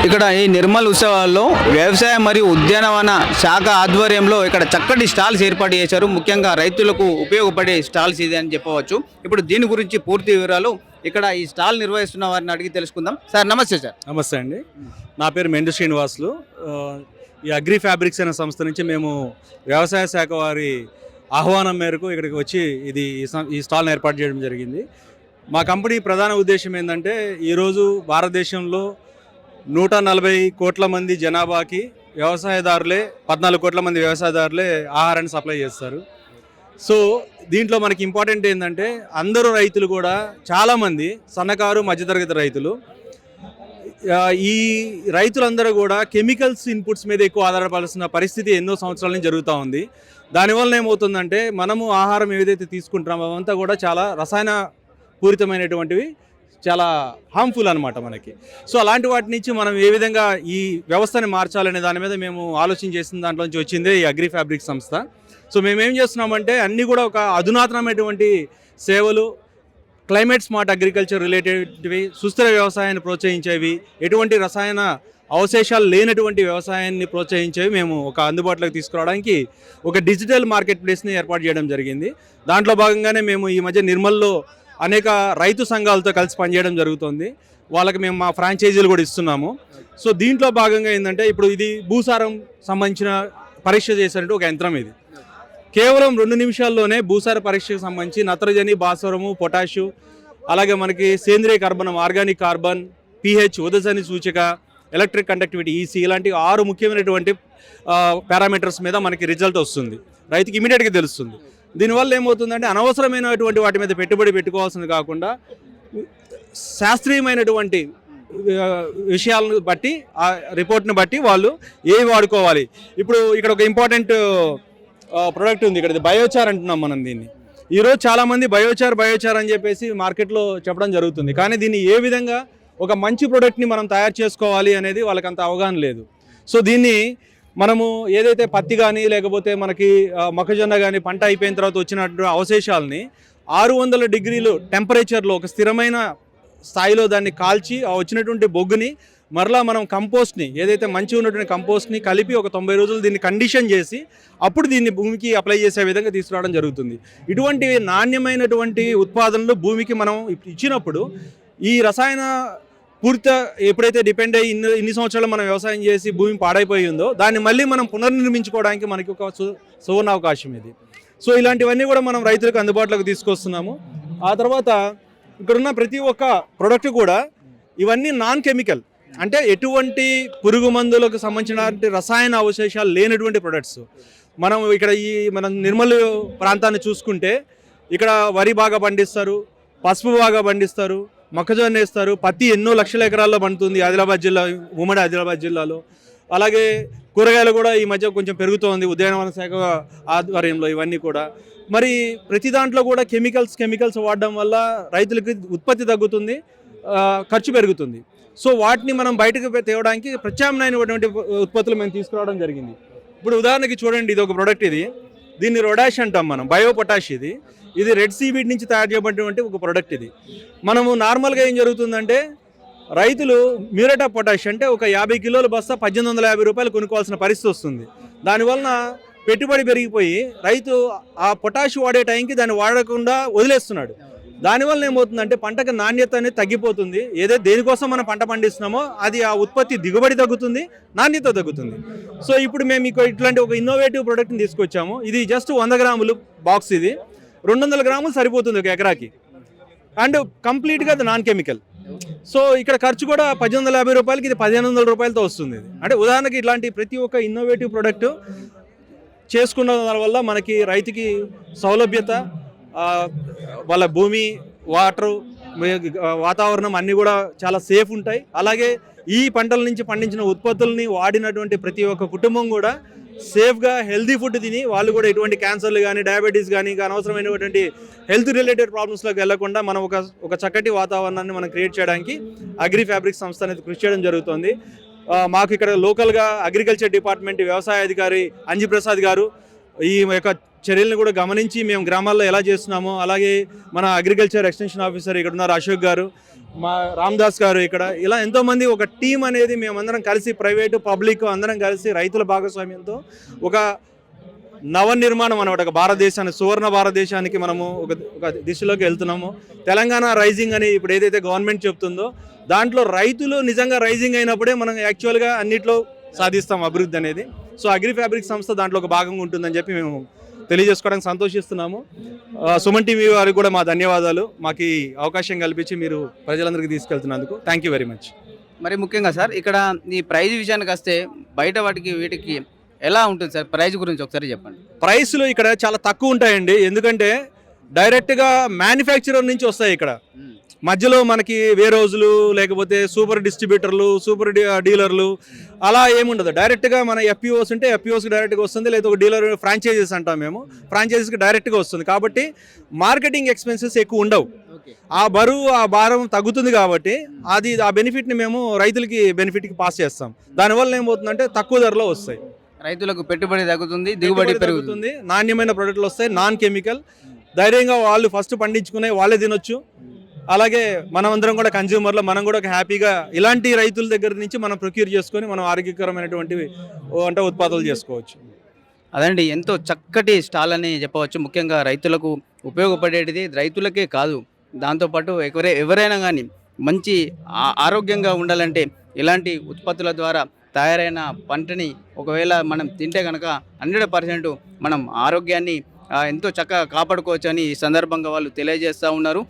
ఇక్కడ ఈ నిర్మల్ ఉత్సవాల్లో వ్యవసాయ మరియు ఉద్యానవన శాఖ ఆధ్వర్యంలో ఇక్కడ చక్కటి స్టాల్స్ ఏర్పాటు చేశారు. ముఖ్యంగా రైతులకు ఉపయోగపడే స్టాల్స్ ఇది అని చెప్పవచ్చు. ఇప్పుడు దీని గురించి పూర్తి వివరాలు ఇక్కడ ఈ స్టాల్ నిర్వహిస్తున్న వారిని అడిగి తెలుసుకుందాం. సార్ నమస్తే. సార్ నమస్తే అండి. నా పేరు మెండు శ్రీనివాసులు. ఈ అగ్రి ఫ్యాబ్రిక్స్ అనే సంస్థ నుంచి మేము వ్యవసాయ శాఖ వారి ఆహ్వానం మేరకు ఇక్కడికి వచ్చి ఈ స్టాల్ని ఏర్పాటు చేయడం జరిగింది. మా కంపెనీ ప్రధాన ఉద్దేశం ఏంటంటే ఈరోజు భారతదేశంలో 140 కోట్ల మంది జనాభాకి వ్యవసాయదారులే 14 కోట్ల మంది వ్యవసాయదారులే ఆహారాన్ని సప్లై చేస్తారు. సో దీంట్లో మనకి ఇంపార్టెంట్ ఏంటంటే అందరూ రైతులు కూడా చాలామంది సన్నకారు మధ్యతరగతి రైతులు, ఈ రైతులందరూ కూడా కెమికల్స్ ఇన్పుట్స్ మీద ఎక్కువ ఆధారపడాల్సిన పరిస్థితి ఎన్నో సంవత్సరాల నుంచి జరుగుతూ ఉంది. దానివల్ల ఏమవుతుందంటే మనము ఆహారం ఏదైతే తీసుకుంటామో అవంతా కూడా చాలా రసాయన పూరితమైనటువంటివి, చాలా హార్మ్ఫుల్ అనమాట మనకి. సో అలాంటి వాటి నుంచి మనం ఏ విధంగా ఈ వ్యవస్థని మార్చాలనే దాని మీద మేము ఆలోచన చేసిన దాంట్లో నుంచి వచ్చిందే ఈ అగ్రి ఫ్యాబ్రిక్ సంస్థ. సో మేమేం చేస్తున్నామంటే అన్నీ కూడా ఒక అధునాతనమైనటువంటి సేవలు, క్లైమేట్ స్మార్ట్ అగ్రికల్చర్ రిలేటెడ్వి, సుస్థిర వ్యవసాయాన్ని ప్రోత్సహించేవి, ఎటువంటి రసాయన అవశేషాలు లేనటువంటి వ్యవసాయాన్ని ప్రోత్సహించేవి మేము ఒక అందుబాటులోకి తీసుకురావడానికి ఒక డిజిటల్ మార్కెట్ ప్లేస్ని ఏర్పాటు చేయడం జరిగింది. దాంట్లో భాగంగానే మేము ఈ మధ్య నిర్మల్లో అనేక రైతు సంఘాలతో కలిసి పనిచేయడం జరుగుతుంది. వాళ్ళకి మేము మా ఫ్రాంచైజీలు కూడా ఇస్తున్నాము. సో దీంట్లో భాగంగా ఏంటంటే ఇప్పుడు ఇది భూసారం సంబంధించిన పరీక్ష చేసినట్టు ఒక యంత్రం. ఇది కేవలం 2 నిమిషాల్లోనే భూసార పరీక్షకు సంబంధించి నత్రజని, భాస్వరము, పొటాషు, అలాగే మనకి సేంద్రియ కార్బనం, ఆర్గానిక్ కార్బన్, pH, ఉదజని సూచిక, ఎలక్ట్రిక్ కండక్టివిటీ, ఈసీ, ఇలాంటి 6 ముఖ్యమైనటువంటి పారామీటర్స్ మీద మనకి రిజల్ట్ వస్తుంది. రైతుకి ఇమీడియట్గా తెలుస్తుంది. దీనివల్ల ఏమవుతుందంటే అనవసరమైనటువంటి వాటి మీద పెట్టుబడి పెట్టుకోవాల్సింది కాకుండా శాస్త్రీయమైనటువంటి విషయాలను బట్టి, ఆ రిపోర్ట్ని బట్టి వాళ్ళు ఏవి వాడుకోవాలి. ఇప్పుడు ఇక్కడ ఒక ఇంపార్టెంట్ ప్రోడక్ట్ ఉంది. ఇక్కడ బయోచార్ అంటున్నాం మనం దీన్ని. ఈరోజు చాలామంది బయోచార్ అని చెప్పేసి మార్కెట్లో చెప్పడం జరుగుతుంది. కానీ దీన్ని ఏ విధంగా ఒక మంచి ప్రోడక్ట్ని మనం తయారు చేసుకోవాలి అనేది వాళ్ళకి అంత అవగాహన లేదు. సో దీన్ని మనము ఏదైతే పత్తి కానీ లేకపోతే మనకి మొక్కజొన్న కానీ పంట అయిపోయిన తర్వాత వచ్చినటువంటి అవశేషాలని 600 డిగ్రీలు టెంపరేచర్లో ఒక స్థిరమైన స్థాయిలో దాన్ని కాల్చి ఆ వచ్చినటువంటి బొగ్గుని మరలా మనం కంపోస్ట్ని, ఏదైతే మంచిగా ఉన్నటువంటి కంపోస్ట్ని కలిపి ఒక 90 రోజులు దీన్ని కండిషన్ చేసి అప్పుడు దీన్ని భూమికి అప్లై చేసే విధంగా తీసుకురావడం జరుగుతుంది. ఇటువంటి నాణ్యమైనటువంటి ఉత్పాదనలు భూమికి మనం ఇచ్చినప్పుడు ఈ రసాయన పూర్తి ఎప్పుడైతే డిపెండ్ అయ్యి ఇన్ని సంవత్సరాలు మనం వ్యవసాయం చేసి భూమి పాడైపోయి ఉందో దాన్ని మళ్ళీ మనం పునర్నిర్మించుకోవడానికి మనకి ఒక సువర్ణ అవకాశం ఇది. సో ఇలాంటివన్నీ కూడా మనం రైతులకు అందుబాటులోకి తీసుకొస్తున్నాము. ఆ తర్వాత ఇక్కడున్న ప్రతి ఒక్క ప్రోడక్ట్ కూడా ఇవన్నీ నాన్ కెమికల్, అంటే ఎటువంటి పురుగు మందులకు సంబంధించిన రసాయన అవశేషాలు లేనటువంటి ప్రొడక్ట్స్. మనం ఇక్కడ మన నిర్మల్ ప్రాంతాన్ని చూసుకుంటే ఇక్కడ వరి బాగా పండిస్తారు, పసుపు బాగా పండిస్తారు, మొక్కజొన్న వేస్తారు, పత్తి ఎన్నో లక్షల ఎకరాల్లో పండుతుంది ఆదిలాబాద్ జిల్లా, ఉమ్మడి ఆదిలాబాద్ జిల్లాలో. అలాగే కూరగాయలు కూడా ఈ మధ్య కొంచెం పెరుగుతోంది ఉద్యానవన శాఖ ఆధ్వర్యంలో. ఇవన్నీ కూడా మరి ప్రతి దాంట్లో కూడా కెమికల్స్ వాడడం వల్ల రైతులకి ఉత్పత్తి తగ్గుతుంది, ఖర్చు పెరుగుతుంది. సో వాటిని మనం బయటకు తేవడానికి ప్రత్యామ్నాయమైనటువంటి ఉత్పత్తులు మేము తీసుకురావడం జరిగింది. ఇప్పుడు ఉదాహరణకి చూడండి, ఇది ఒక ప్రోడక్ట్. దీన్ని రొడాష్ అంటాం మనం, బయోపొటాష్. ఇది రెడ్ సీవీడ్ నుంచి తయారు చేయబడినటువంటి ఒక ప్రోడక్ట్. ఇది మనము నార్మల్గా ఏం జరుగుతుందంటే రైతులు మ్యూరేట్ ఆఫ్ పొటాష్ అంటే ఒక 50 కిలోల బస్తా 1850 రూపాయలు కొనుక్కోవాల్సిన పరిస్థితి వస్తుంది. దానివలన పెట్టుబడి పెరిగిపోయి రైతు ఆ పొటాష్ వాడే టైంకి దాన్ని వాడకుండా వదిలేస్తున్నాడు. దానివల్ల ఏమవుతుందంటే పంటకు నాణ్యత అనేది తగ్గిపోతుంది. దేనికోసం మనం పంట పండిస్తున్నామో అది ఆ ఉత్పత్తి దిగుబడి తగ్గుతుంది, నాణ్యత తగ్గుతుంది. సో ఇప్పుడు మేము ఇట్లాంటి ఒక ఇన్నోవేటివ్ ప్రోడక్ట్ని తీసుకొచ్చాము. ఇది జస్ట్ 100 గ్రాములు బాక్స్. ఇది 200 గ్రాములు సరిపోతుంది ఒక ఎకరాకి, అండ్ కంప్లీట్గా అది నాన్ కెమికల్. సో ఇక్కడ ఖర్చు కూడా 1850 రూపాయలకి ఇది 1500 రూపాయలతో వస్తుంది. అంటే ఉదాహరణకి ఇట్లాంటి ప్రతి ఒక్క ఇన్నోవేటివ్ ప్రోడక్ట్ చేసుకున్న వల్ల మనకి రైతుకి సౌలభ్యత, వాళ్ళ భూమి, వాటరు, వాతావరణం అన్నీ కూడా చాలా సేఫ్ ఉంటాయి. అలాగే ఈ పంటల నుంచి పండించిన ఉత్పత్తుల్ని వాడినటువంటి ప్రతి ఒక్క కుటుంబం కూడా సేఫ్గా హెల్తీ ఫుడ్ తిని వాళ్ళు కూడా ఎటువంటి క్యాన్సర్లు కానీ, డయాబెటీస్ కానీ, ఇంకా అనవసరమైనటువంటి హెల్త్ రిలేటెడ్ ప్రాబ్లమ్స్లోకి వెళ్లకుండా మనం ఒక చక్కటి వాతావరణాన్ని మనం క్రియేట్ చేయడానికి అగ్రి ఫ్యాబ్రిక్ సంస్థ అనేది కృషి చేయడం జరుగుతుంది. మాకు ఇక్కడ లోకల్గా అగ్రికల్చర్ డిపార్ట్మెంట్ వ్యవసాయ అధికారి అంజి ప్రసాద్ గారు ఈ యొక్క చర్యలను కూడా గమనించి మేము గ్రామాల్లో ఎలా చేస్తున్నామో, అలాగే మన అగ్రికల్చర్ ఎక్స్టెన్షన్ ఆఫీసర్ ఇక్కడ ఉన్నారు అశోక్ గారు, మా రామ్దాస్ గారు ఇక్కడ ఇలా ఎంతోమంది ఒక టీం అనేది మేమందరం కలిసి ప్రైవేటు పబ్లిక్ అందరం కలిసి రైతుల భాగస్వామ్యంతో ఒక నవనిర్మాణం అనమాట ఒక భారతదేశాన్ని సువర్ణ భారతదేశానికి మనము ఒక దిశలోకి వెళ్తున్నాము. తెలంగాణ రైజింగ్ అని ఇప్పుడు ఏదైతే గవర్నమెంట్ చెప్తుందో దాంట్లో రైతులు నిజంగా రైజింగ్ అయినప్పుడే మనం యాక్చువల్గా అన్నిట్లో సాధిస్తాం అభివృద్ధి అనేది. సో అగ్రి ఫ్యాబ్రిక్ సంస్థ దాంట్లో ఒక భాగంగా ఉంటుందని చెప్పి మేము తెలియజేసుకోవడానికి సంతోషిస్తున్నాము. సుమన్ టీవీ వారికి కూడా మా ధన్యవాదాలు. మాకు ఈ అవకాశం కల్పించి మీరు ప్రజలందరికీ తీసుకెళ్తున్నందుకు థ్యాంక్ యూ వెరీ మచ్. మరి ముఖ్యంగా సార్ ఇక్కడ ఈ ప్రైజ్ విషయానికి వస్తే బయట వాటికి వీటికి ఎలా ఉంటుంది సార్? ప్రైజ్ గురించి ఒకసారి చెప్పండి. ప్రైస్లు ఇక్కడ చాలా తక్కువ ఉంటాయండి, ఎందుకంటే డైరెక్ట్గా మ్యానుఫ్యాక్చరర్ నుంచి వస్తాయి. ఇక్కడ మధ్యలో మనకి వేర్ హౌజులు లేకపోతే సూపర్ డిస్ట్రిబ్యూటర్లు సూపర్ డీలర్లు అలా ఏముండదు. డైరెక్ట్గా మన ఎఫ్పిఓస్ ఉంటే ఎఫ్పిఓస్కి డైరెక్ట్గా వస్తుంది, లేదా ఒక డీలర్ ఫ్రాంచైజీస్ అంటాం మేము, ఫ్రాంచైజీస్కి డైరెక్ట్గా వస్తుంది. కాబట్టి మార్కెటింగ్ ఎక్స్పెన్సెస్ ఎక్కువ ఉండవు, ఆ బరువు ఆ భారం తగ్గుతుంది. కాబట్టి ఆ బెనిఫిట్ని మేము రైతులకి బెనిఫిట్కి పాస్ చేస్తాం. దానివల్ల ఏమవుతుందంటే తక్కువ ధరలో వస్తాయి, రైతులకు పెట్టుబడి తగ్గుతుంది, దిగుబడి పెరుగుతుంది, నాణ్యమైన ప్రొడక్ట్లు వస్తాయి, నాన్ కెమికల్. ధైర్యంగా వాళ్ళు ఫస్ట్ పండించుకునే వాళ్ళే తినొచ్చు. అలాగే మనమందరం కూడా కన్జ్యూమర్లో మనం కూడా హ్యాపీగా ఇలాంటి రైతుల దగ్గర నుంచి మనం ప్రొక్యూర్ చేసుకొని మనం ఆరోగ్యకరమైనటువంటి వంట ఉత్పాదనలు చేసుకోవచ్చు. అదండి ఎంతో చక్కటి స్టాల్ అని చెప్పవచ్చు. ముఖ్యంగా రైతులకు ఉపయోగపడేటిది, రైతులకే కాదు దాంతోపాటు ఎవరైనా కానీ మంచి ఆరోగ్యంగా ఉండాలంటే ఇలాంటి ఉత్పత్తుల ద్వారా తయారైన పంటని ఒకవేళ మనం తింటే కనుక 100% మనం ఆరోగ్యాన్ని ఎంతో చక్కగా కాపాడుకోవచ్చు అని ఈ సందర్భంగా వాళ్ళు తెలియజేస్తూ ఉన్నారు.